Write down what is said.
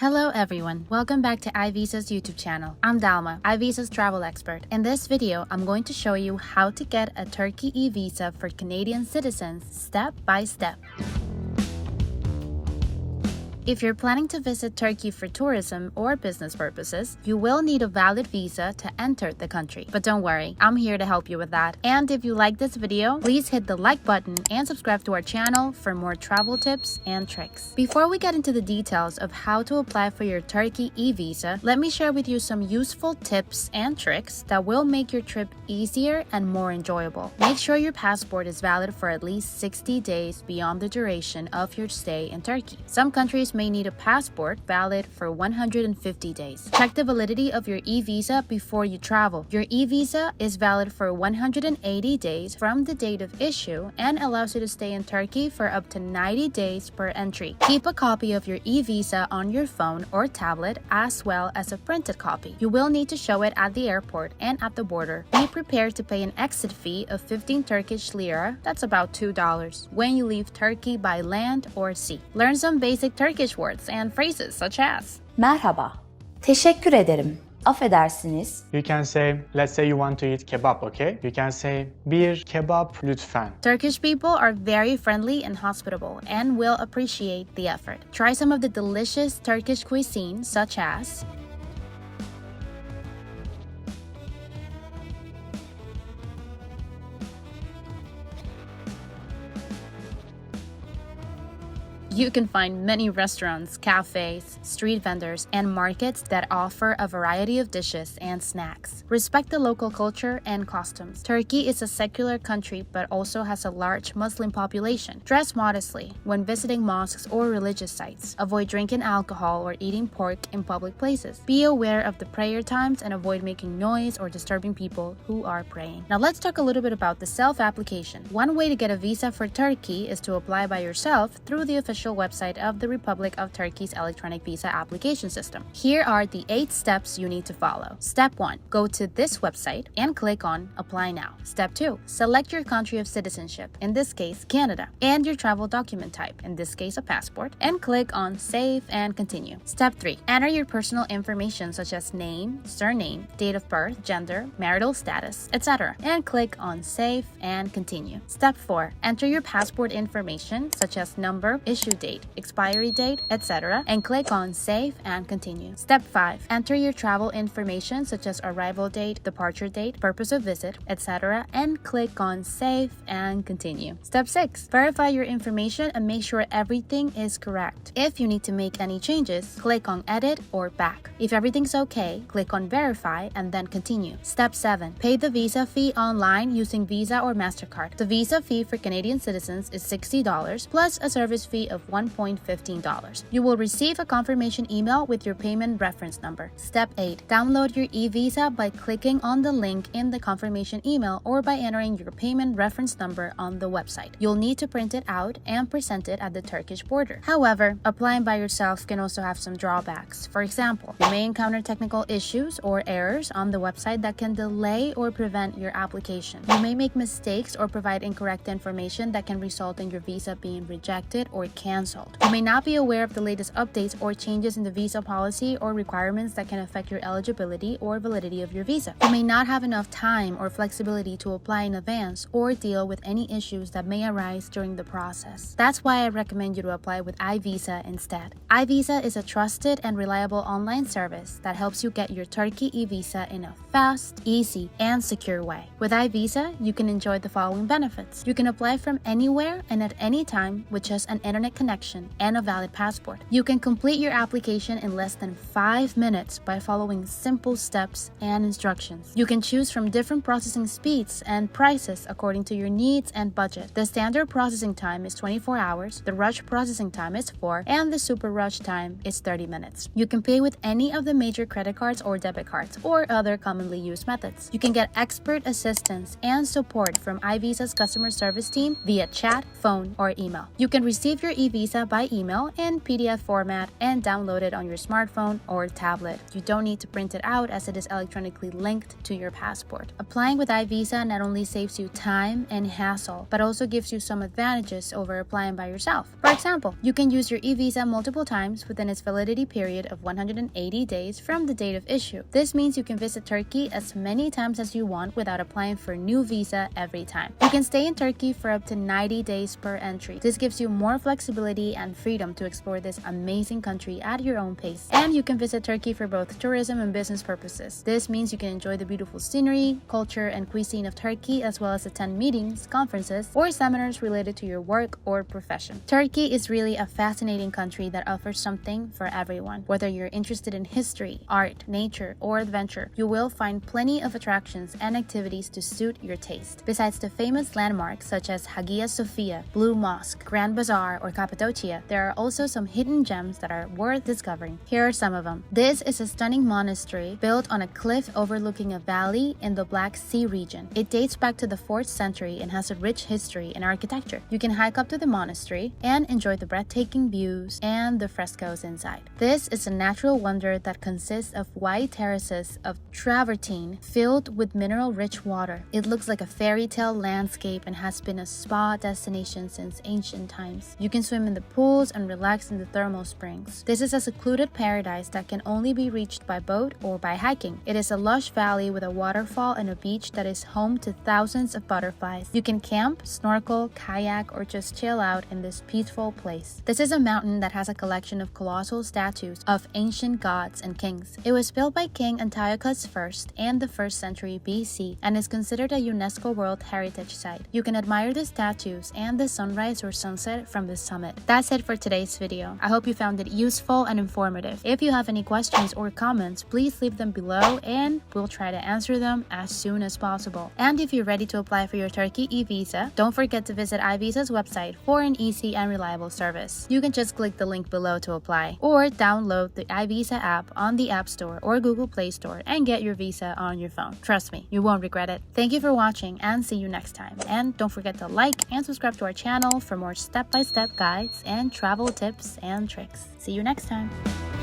Hello everyone, welcome back to iVisa's YouTube channel. I'm Dalma, iVisa's travel expert. In this video, I'm going to show you how to get a Turkey eVisa for Canadian citizens step by step. If you're planning to visit Turkey for tourism or business purposes, you will need a valid visa to enter the country. But don't worry, I'm here to help you with that. And if you like this video, please hit the like button and subscribe to our channel for more travel tips and tricks. Before we get into the details of how to apply for your Turkey eVisa, let me share with you some useful tips and tricks that will make your trip easier and more enjoyable. Make sure your passport is valid for at least 60 days beyond the duration of your stay in Turkey. Some countries may need a passport valid for 150 days. Check the validity of your eVisa before you travel. Your eVisa is valid for 180 days from the date of issue and allows you to stay in Turkey for up to 90 days per entry. Keep a copy of your eVisa on your phone or tablet as well as a printed copy. You will need to show it at the airport and at the border. Be prepared to pay an exit fee of 15 Turkish lira, that's about $2, when you leave Turkey by land or sea. Learn some basic Turkish words and phrases such as Merhaba. Teşekkür ederim. Affedersiniz. You can say, let's say you want to eat kebab, okay? You can say, bir kebap lütfen. Turkish people are very friendly and hospitable and will appreciate the effort. Try some of the delicious Turkish cuisine such as You can find many restaurants, cafes, street vendors, and markets that offer a variety of dishes and snacks. Respect the local culture and customs. Turkey is a secular country but also has a large Muslim population. Dress modestly when visiting mosques or religious sites. Avoid drinking alcohol or eating pork in public places. Be aware of the prayer times and avoid making noise or disturbing people who are praying. Now let's talk a little bit about the self-application. One way to get a visa for Turkey is to apply by yourself through the official website of the Republic of Turkey's electronic visa application system. Here are the 8 steps you need to follow. Step 1. Go to this website and click on Apply Now. Step 2. Select your country of citizenship, in this case Canada, and your travel document type, in this case a passport, and click on Save and Continue. Step 3. Enter your personal information such as name, surname, date of birth, gender, marital status, etc., and click on Save and Continue. Step 4. Enter your passport information such as number, issue date, expiry date, etc., and click on Save and Continue. Step 5. Enter your travel information such as arrival date, departure date, purpose of visit, etc., and click on Save and Continue. Step 6. Verify your information and make sure everything is correct. If you need to make any changes, click on Edit or Back. If everything's okay, click on Verify and then Continue. Step 7. Pay the visa fee online using Visa or MasterCard. The visa fee for Canadian citizens is $60 plus a service fee of $1.15. You will receive a confirmation email with your payment reference number. Step 8. Download your eVisa by clicking on the link in the confirmation email or by entering your payment reference number on the website. You'll need to print it out and present it at the Turkish border. However, applying by yourself can also have some drawbacks. For example, you may encounter technical issues or errors on the website that can delay or prevent your application. You may make mistakes or provide incorrect information that can result in your visa being rejected or canceled. You may not be aware of the latest updates or changes in the visa policy or requirements that can affect your eligibility or validity of your visa. You may not have enough time or flexibility to apply in advance or deal with any issues that may arise during the process. That's why I recommend you to apply with iVisa instead. iVisa is a trusted and reliable online service that helps you get your Turkey eVisa in a fast, easy, and secure way. With iVisa, you can enjoy the following benefits. You can apply from anywhere and at any time with just an internet connection and a valid passport. You can complete your application in less than 5 minutes by following simple steps and instructions. You can choose from different processing speeds and prices according to your needs and budget. The standard processing time is 24 hours, the rush processing time is 4, and the super rush time is 30 minutes. You can pay with any of the major credit cards or debit cards or other commonly used methods. You can get expert assistance and support from iVisa's customer service team via chat, phone, or email. You can receive your eVisa eVisa by email in PDF format and download it on your smartphone or tablet. You don't need to print it out as it is electronically linked to your passport. Applying with iVisa not only saves you time and hassle, but also gives you some advantages over applying by yourself. For example, you can use your eVisa multiple times within its validity period of 180 days from the date of issue. This means you can visit Turkey as many times as you want without applying for a new visa every time. You can stay in Turkey for up to 90 days per entry. This gives you more flexibility and freedom to explore this amazing country at your own pace. And you can visit Turkey for both tourism and business purposes. This means you can enjoy the beautiful scenery, culture, and cuisine of Turkey, as well as attend meetings, conferences, or seminars related to your work or profession. Turkey is really a fascinating country that offers something for everyone. Whether you're interested in history, art, nature, or adventure, you will find plenty of attractions and activities to suit your taste. Besides the famous landmarks such as Hagia Sophia, Blue Mosque, Grand Bazaar, or Cappadocia, there are also some hidden gems that are worth discovering. Here are some of them. This is a stunning monastery built on a cliff overlooking a valley in the Black Sea region. It dates back to the 4th century and has a rich history in architecture. You can hike up to the monastery and enjoy the breathtaking views and the frescoes inside. This is a natural wonder that consists of wide terraces of travertine filled with mineral-rich water. It looks like a fairy tale landscape and has been a spa destination since ancient times. You can swim in the pools and relax in the thermal springs. This is a secluded paradise that can only be reached by boat or by hiking. It is a lush valley with a waterfall and a beach that is home to thousands of butterflies. You can camp, snorkel, kayak, or just chill out in this peaceful place. This is a mountain that has a collection of colossal statues of ancient gods and kings. It was built by King Antiochus I in the 1st century BC and is considered a UNESCO World Heritage Site. You can admire the statues and the sunrise or sunset from the summit. That's it for today's video. I hope you found it useful and informative. If you have any questions or comments, please leave them below and we'll try to answer them as soon as possible. And if you're ready to apply for your Turkey eVisa, don't forget to visit iVisa's website for an easy and reliable service. You can just click the link below to apply or download the iVisa app on the App Store or Google Play Store and get your visa on your phone. Trust me, you won't regret it. Thank you for watching and see you next time. And don't forget to like and subscribe to our channel for more step-by-step guides and travel tips and tricks. See you next time.